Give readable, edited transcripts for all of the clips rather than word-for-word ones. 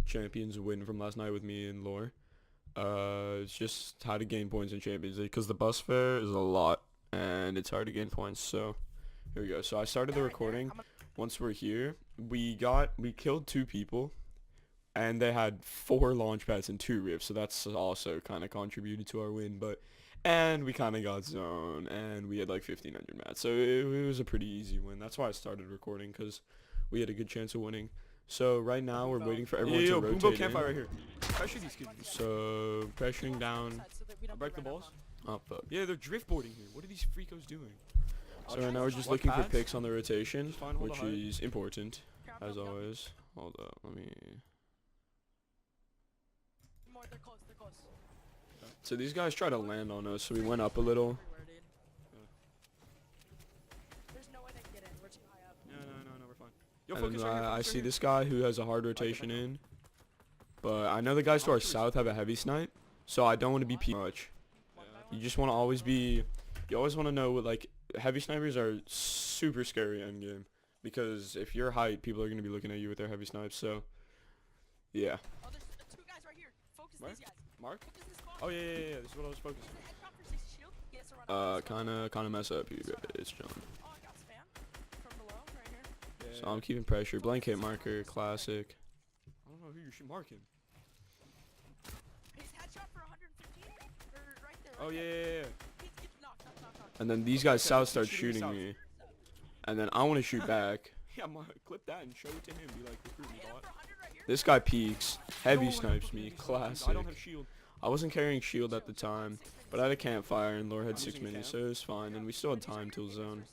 champions win from last night with me and Lore. It's just how to gain points in Champions League because the bus fare is a lot and it's hard to gain points. So here we go. So I started the recording. Once we're here, we killed 2 people, and they had 4 launch pads and 2 rifts. So that's also kind of contributed to our win. And we kind of got zone, and we had like 1,500 mats. So it was a pretty easy win. That's why I started recording, because we had a good chance of winning. So right now we're waiting for everyone to rotate Boombo in. campfire right here. Pressure these kids. So pressuring down. I'll break the balls. Oh fuck. Yeah, they're drift boarding here. What are these freakos doing? So right now we're just What looking for pads? picks on the rotation, Just fine, hold which the height. is important, as always. Hold up, let me... So these guys try to land on us, so we went up a little. No, we're fine. Yo, And focus then right here, I focus see right this guy who has a hard rotation in. But I know the guys to our south have a heavy snipe, so I don't want to be much. You just want to always be... You always want to know what, like, heavy snipers are super scary end game. Because if you're height, people are going to be looking at you with their heavy snipes, so... Yeah. Oh, there's 2 guys right here. Focus Where? these guys. Mark? Focus this spawn. Oh, yeah. This is what I was focusing. Headshot for 6 shield. He has to run out. Kinda mess up you guys, John. Oh, I got spam from below right here. Yeah. So I'm keeping pressure. Blanket marker, classic. I don't know who you should mark him. He's headshot for 115. Or right there. Oh, right yeah. there. He's knocked. And then these guys Okay, south keep start shooting shooting south. me. And then I want to shoot back. Yeah, clip that and show it to him. Be like, recruit me, Hit him bot. for 100 right here. This guy peeks. Heavy No, I don't snipes fucking me. use something. Classic. I don't have shield. I wasn't carrying shield at the time, but I had a campfire and Lore had I'm 6 using minis, camp. so it was fine. And we still had time till zone.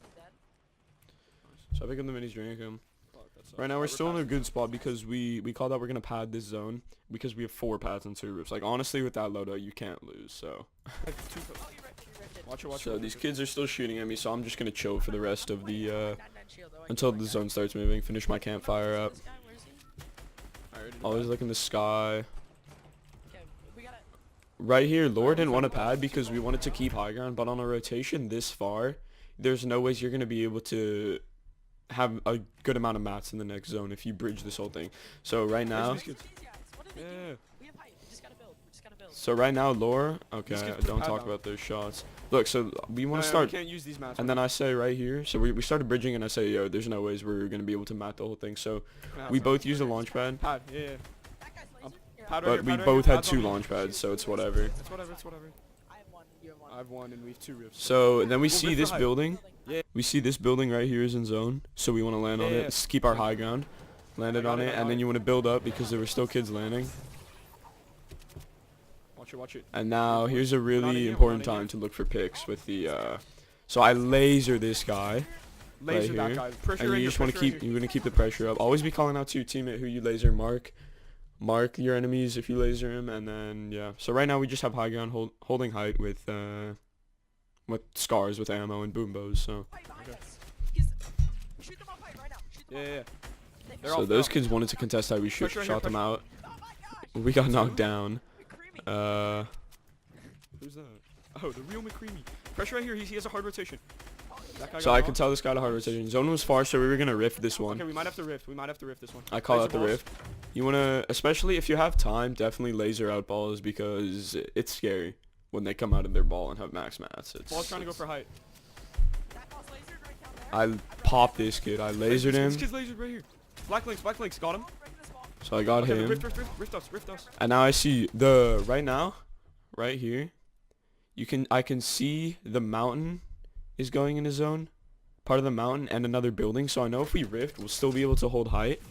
So I pick up the minis, drink them. Fuck, that sucks. Right now we're Alright, still in a passing. good spot because we called out we're gonna pad this zone because we have 4 pads and 2 roofs. Like honestly, with that loadout, you can't lose. So. Oh, you ripped it. Watch it. So these kids are still shooting at me, so I'm just gonna chill for the rest of the 99 shield, though. I until can the work zone starts moving. Finish my campfire up. This guy, where is he? I already did Always that. look in the sky. Okay, we gotta. Right here, Lore didn't want to pad because we wanted to keep high ground, but on a rotation this far, there's no ways you're gonna be able to have a good amount of mats in the next zone if you bridge this whole thing. So right now, These kids. These guys, what are they Yeah. doing? We have height. We just gotta build. Lore. Okay, These kids put don't pad talk down. about those shots. Look, so we want No, to we start, can't use these mats. and then I say right here. So we started bridging, and I say, yo, there's no ways we're gonna be able to mat the whole thing. So we both used a launch pad, Pad. Yeah. That guy's laser. Here, Pad right but here, we pad right both here. had Pad's 2 on me. launch pads, so it's whatever. It's whatever. I have 1. You have 1. I have 1 and we have 2 rifts. So then we We'll see rip this for height. building. Yeah. We see this building right here is in zone, so we want to land on Yeah, it. yeah. Let's keep our high ground. Landed on it, and then you want to build up because there were still kids landing. Watch it. And now here's a in really here, we're important not in time to look for picks with the. So I laser this guy, Laser that here. guy. Pressure and right you here, just want to pressure keep. right You're gonna keep the pressure up. Always be calling out to your teammate who you laser. Mark your enemies if you laser him, and then yeah. So right now we just have high ground, holding height with scars with ammo and boom bows. So. Height behind Okay. us. He's. Shoot them off height right now. Shoot them here. off Yeah. height. They're So off, those they're kids wanted to contest height. We Pressure right here, shot them pressure. out. Oh my gosh. We got knocked down. McCreamy. Who's that? Oh, the real McCreamy. Pressure right here. He has a hard rotation. That guy So got I knocked. could tell this guy to hard rotation. Zone was far, so we were gonna rift this one. Okay, we might have to rift. This one. I call Laser out the balls. rift. You wanna, especially if you have time, definitely laser out balls because it's scary when they come out of their ball and have max mats. Ball's trying to go for height. That ball's lasered right down there. I popped this kid. I lasered This him, kid's lasered right here. Black links. Got him. Oh, breaking this wall. so I got Okay, him. rift us. And now I see the right now, right here. I can see the mountain is going in a zone, part of the mountain and another building. So I know if we rift, we'll still be able to hold height.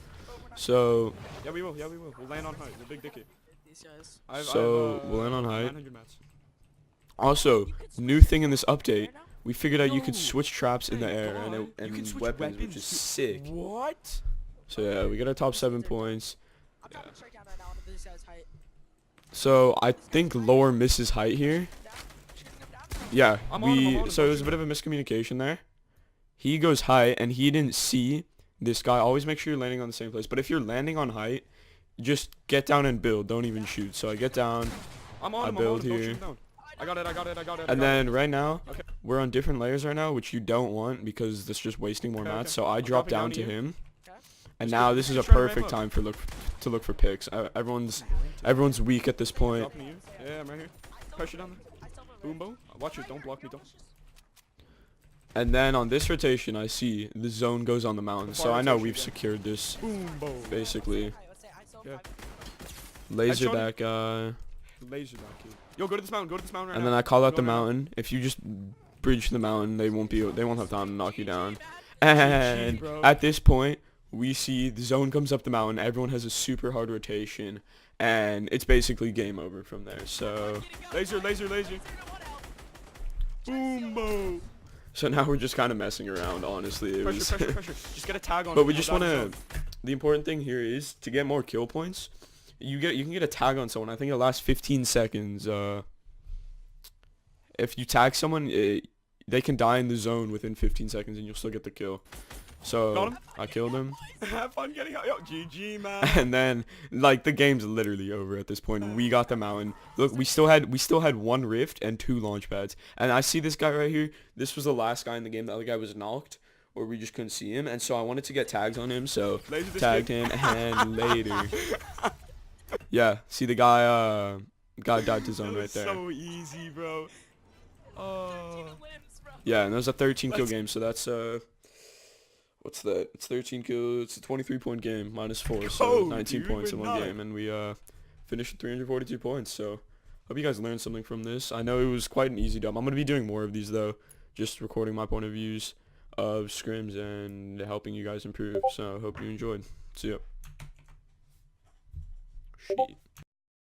So Yeah, we will. We'll land on height. We'll big dick it. These guys. we'll land on height. 900 mats. Also, new thing in this update. There now? We figured out you could No. switch traps in the Thank air God. You can and switch weapons, which weapons is too. sick. What? So yeah, we got our top 7 points. I'm dropping straight down right now into these guys' height. So I think Lore misses height here. Down. Shooting him down. Yeah, I'm on him, so it was a bit of a miscommunication there. He goes height and he didn't see this guy. Always make sure you're landing on the same place. But if you're landing on height, just get down and build. Don't even shoot. So I get down. I'm on I him. build Don't shoot here. him down. I got it. And then right now, Okay. we're on different layers right now, which you don't want because that's just wasting more Okay, mats. okay. So I I'm drop dropping down down to to you. him. Okay. And now this is a Just try to ramp perfect up. time for look for picks. Everyone's weak at this point. Dropping you. Yeah, I'm right here. Pressure down there. Boom, boom. Watch it. Don't block me. Don't. And then on this rotation, I see the zone goes on the mountain. So I know we've secured this. Boom, boom. Basically, Yeah. laser Headshot that guy. Laser that kid. Yo, go to this mountain. Go to this mountain right And now. then I call out Go the now. mountain. If you just breach the mountain, they won't have time to knock you down. And bro. at this point, we see the zone comes up the mountain. Everyone has a super hard rotation, and it's basically game over from there. So Laser, laser, laser. Boom, boom. so now we're just kind of messing around. Honestly, it Pressure, was. pressure, pressure. Just get a tag on But him. we Go just down want the to. zone. The important thing here is to get more kill points. You can get a tag on someone. I think it lasts 15 seconds. If you tag someone, they can die in the zone within 15 seconds, and you'll still get the kill. Got So him. I killed him, Have fun getting out. Yo, GG, man. and then like the game's literally over at this point. We got the mountain. Look, we still had one rift and 2 launch pads. And I see this guy right here. This was the last guy in the game. The other guy was knocked, or we just couldn't see him. And so I wanted to get tags on him. So Laser this tagged kid. him, and later. Yeah, see the guy died to zone That right was there. so easy, bro. Oh. Yeah, and that was a 13 kill Let's- game, so that's what's that? It's 13 kills. It's a 23-point game minus 4, so Go, 19 dude, points in we're one not- game, and we finished with 342 points. So hope you guys learned something from this. I know it was quite an easy dub. I'm gonna be doing more of these though, just recording my point of views of scrims and helping you guys improve. So hope you enjoyed. See ya. Shit.